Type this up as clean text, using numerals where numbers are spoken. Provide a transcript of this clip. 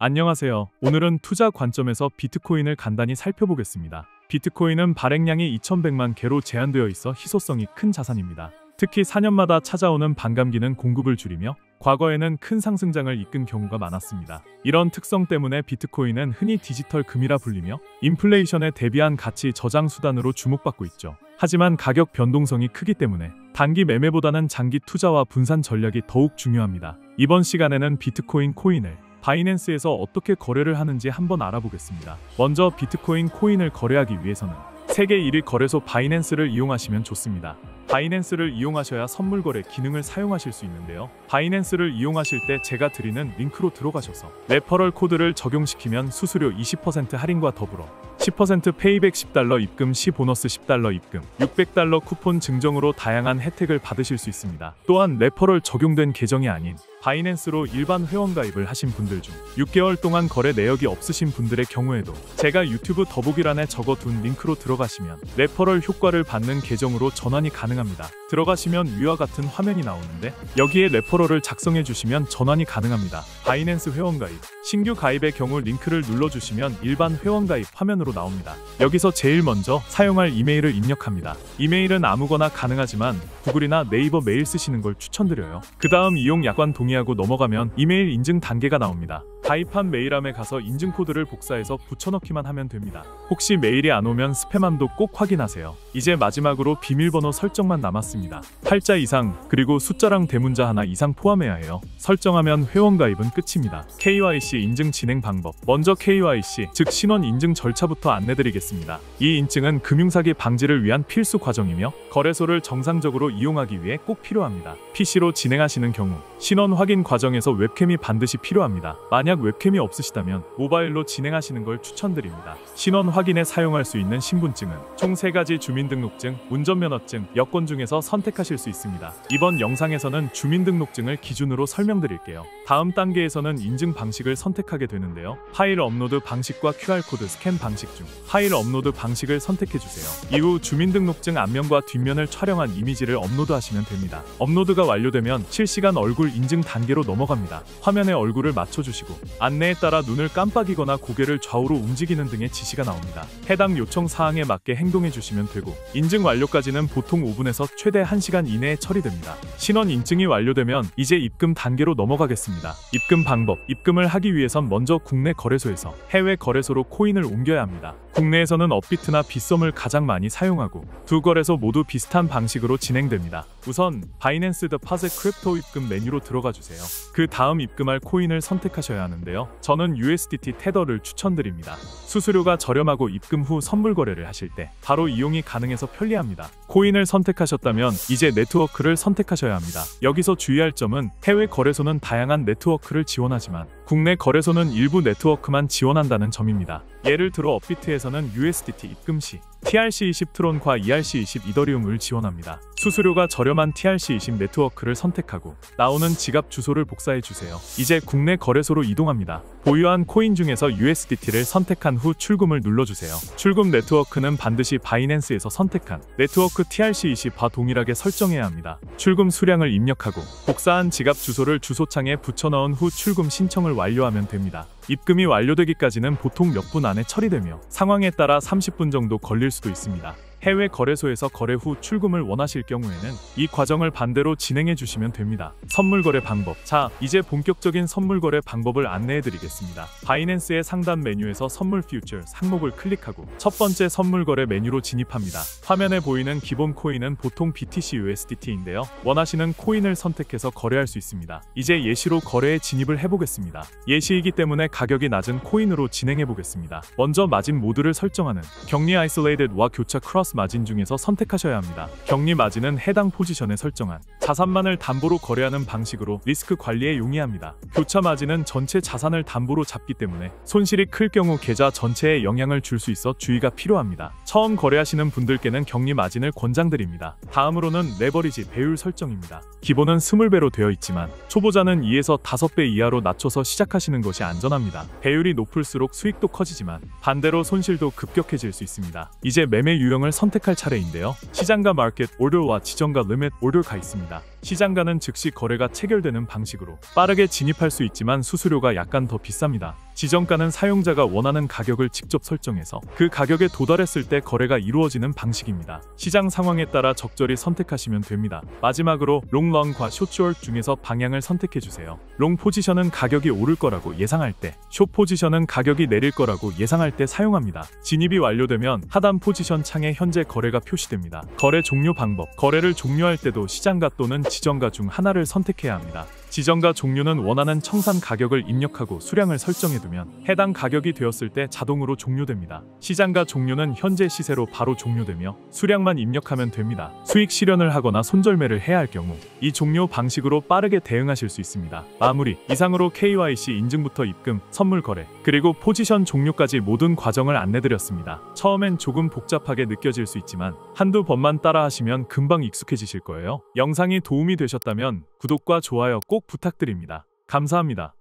안녕하세요. 오늘은 투자 관점에서 비트코인을 간단히 살펴보겠습니다. 비트코인은 발행량이 2100만 개로 제한되어 있어 희소성이 큰 자산입니다. 특히 4년마다 찾아오는 반감기는 공급을 줄이며 과거에는 큰 상승장을 이끈 경우가 많았습니다. 이런 특성 때문에 비트코인은 흔히 디지털 금이라 불리며 인플레이션에 대비한 가치 저장 수단으로 주목받고 있죠. 하지만 가격 변동성이 크기 때문에 단기 매매보다는 장기 투자와 분산 전략이 더욱 중요합니다. 이번 시간에는 비트코인 코인을 바이낸스에서 어떻게 거래를 하는지 한번 알아보겠습니다. 먼저 비트코인 코인을 거래하기 위해서는 세계 1위 거래소 바이낸스를 이용하시면 좋습니다. 바이낸스를 이용하셔야 선물 거래 기능을 사용하실 수 있는데요. 바이낸스를 이용하실 때 제가 드리는 링크로 들어가셔서 레퍼럴 코드를 적용시키면 수수료 20% 할인과 더불어 10% 페이백 10달러 입금 시 보너스 10달러 입금, 600달러 쿠폰 증정으로 다양한 혜택을 받으실 수 있습니다. 또한 레퍼럴 적용된 계정이 아닌 바이낸스로 일반 회원 가입을 하신 분들 중 6개월 동안 거래 내역이 없으신 분들의 경우에도 제가 유튜브 더보기란에 적어둔 링크로 들어가시면 레퍼럴 효과를 받는 계정으로 전환이 가능합니다. 들어가시면 위와 같은 화면이 나오는데 여기에 레퍼럴을 작성해 주시면 전환이 가능합니다. 바이낸스 회원 가입, 신규 가입의 경우 링크를 눌러주시면 일반 회원 가입 화면으로 나옵니다. 여기서 제일 먼저 사용할 이메일을 입력합니다. 이메일은 아무거나 가능하지만 구글이나 네이버 메일 쓰시는 걸 추천드려요. 그 다음 이용 약관 동의하고 넘어가면 이메일 인증 단계가 나옵니다. 가입한 메일함에 가서 인증 코드를 복사해서 붙여넣기만 하면 됩니다. 혹시 메일이 안 오면 스팸함도 꼭 확인하세요. 이제 마지막으로 비밀번호 설정만 남았습니다. 8자 이상 그리고 숫자랑 대문자 하나 이상 포함해야 해요. 설정하면 회원 가입은 끝입니다. KYC 인증 진행 방법. 먼저 KYC 즉 신원 인증 절차부터 안내드리겠습니다. 이 인증은 금융사기 방지를 위한 필수 과정이며 거래소를 정상적으로 이용하기 위해 꼭 필요합니다. PC로 진행하시는 경우 신원 확인 과정에서 웹캠이 반드시 필요합니다. 만약 웹캠이 없으시다면 모바일로 진행하시는 걸 추천드립니다. 신원 확인에 사용할 수 있는 신분증은 총 3가지 주민등록증, 운전면허증, 여권 중에서 선택하실 수 있습니다. 이번 영상에서는 주민등록증을 기준으로 설명드릴게요. 다음 단계에서는 인증 방식을 선택하게 되는데요. 파일 업로드 방식과 QR코드 스캔 방식 중 파일 업로드 방식을 선택해주세요. 이후 주민등록증 앞면과 뒷면을 촬영한 이미지를 업로드하시면 됩니다. 업로드가 완료되면 실시간 얼굴 인증 단계로 넘어갑니다. 화면에 얼굴을 맞춰주시고 안내에 따라 눈을 깜빡이거나 고개를 좌우로 움직이는 등의 지시가 나옵니다. 해당 요청 사항에 맞게 행동해 주시면 되고 인증 완료까지는 보통 5분에서 최대 1시간 이내에 처리됩니다. 신원 인증이 완료되면 이제 입금 단계로 넘어가겠습니다. 입금 방법. 입금을 하기 위해선 먼저 국내 거래소에서 해외 거래소로 코인을 옮겨야 합니다. 국내에서는 업비트나 빗썸을 가장 많이 사용하고 두 거래소 모두 비슷한 방식으로 진행됩니다. 우선 바이낸스 데파짓 크립토 입금 메뉴로 들어가 주세요. 그 다음 입금할 코인을 선택하셔야 하는데요. 저는 USDT 테더를 추천드립니다. 수수료가 저렴하고 입금 후 선물 거래를 하실 때 바로 이용이 가능해서 편리합니다. 코인을 선택하셨다면 이제 네트워크를 선택하셔야 합니다. 여기서 주의할 점은 해외 거래소는 다양한 네트워크를 지원하지만 국내 거래소는 일부 네트워크만 지원한다는 점입니다. 예를 들어 업비트에서는 USDT 입금 시 TRC20 트론과 ERC20 이더리움을 지원합니다. 수수료가 저렴한 TRC20 네트워크를 선택하고 나오는 지갑 주소를 복사해 주세요. 이제 국내 거래소로 이동합니다. 보유한 코인 중에서 USDT를 선택한 후 출금을 눌러주세요. 출금 네트워크는 반드시 바이낸스에서 선택한 네트워크 TRC20과 동일하게 설정해야 합니다. 출금 수량을 입력하고 복사한 지갑 주소를 주소창에 붙여넣은 후 출금 신청을 완료하면 됩니다. 입금이 완료되기까지는 보통 몇 분 안에 처리되며 상황에 따라 30분 정도 걸릴 수도 있습니다. 해외 거래소에서 거래 후 출금을 원하실 경우에는 이 과정을 반대로 진행해 주시면 됩니다. 선물 거래 방법. 자, 이제 본격적인 선물 거래 방법을 안내해 드리겠습니다. 바이낸스의 상단 메뉴에서 선물 퓨처 항목을 클릭하고 첫 번째 선물 거래 메뉴로 진입합니다. 화면에 보이는 기본 코인은 보통 BTC USDT인데요. 원하시는 코인을 선택해서 거래할 수 있습니다. 이제 예시로 거래에 진입을 해보겠습니다. 예시이기 때문에 가격이 낮은 코인으로 진행해 보겠습니다. 먼저 마진 모드를 설정하는 격리 아이솔레이티드와 교차 크로스 마진 중에서 선택하셔야 합니다. 격리 마진은 해당 포지션에 설정한 자산만을 담보로 거래하는 방식으로 리스크 관리에 용이합니다. 교차 마진은 전체 자산을 담보로 잡기 때문에 손실이 클 경우 계좌 전체에 영향을 줄 수 있어 주의가 필요합니다. 처음 거래하시는 분들께는 격리 마진을 권장드립니다. 다음으로는 레버리지 배율 설정입니다. 기본은 20배로 되어 있지만 초보자는 2에서 5배 이하로 낮춰서 시작하시는 것이 안전합니다. 배율이 높을수록 수익도 커지지만 반대로 손실도 급격해질 수 있습니다. 이제 매매 유형을 선택할 차례인데요. 시장과 마켓 오더와 지정과 리밋 오더가 있습니다. 시장가는 즉시 거래가 체결되는 방식으로 빠르게 진입할 수 있지만 수수료가 약간 더 비쌉니다. 지정가는 사용자가 원하는 가격을 직접 설정해서 그 가격에 도달했을 때 거래가 이루어지는 방식입니다. 시장 상황에 따라 적절히 선택하시면 됩니다. 마지막으로 롱런과 숏 중에서 방향을 선택해주세요. 롱 포지션은 가격이 오를 거라고 예상할 때, 숏 포지션은 가격이 내릴 거라고 예상할 때 사용합니다. 진입이 완료되면 하단 포지션 창에 현재 거래가 표시됩니다. 거래 종료 방법. 거래를 종료할 때도 시장가 또는 지정가 중 하나를 선택해야 합니다. 지정가 종료는 원하는 청산 가격을 입력하고 수량을 설정해두면 해당 가격이 되었을 때 자동으로 종료됩니다. 시장가 종료는 현재 시세로 바로 종료되며 수량만 입력하면 됩니다. 수익 실현을 하거나 손절매를 해야 할 경우 이 종료 방식으로 빠르게 대응하실 수 있습니다. 마무리. 이상으로 KYC 인증부터 입금, 선물 거래, 그리고 포지션 종료까지 모든 과정을 안내드렸습니다. 처음엔 조금 복잡하게 느껴질 수 있지만 한두 번만 따라하시면 금방 익숙해지실 거예요. 영상이 도움이 되셨다면 구독과 좋아요 꼭 부탁드립니다. 감사합니다.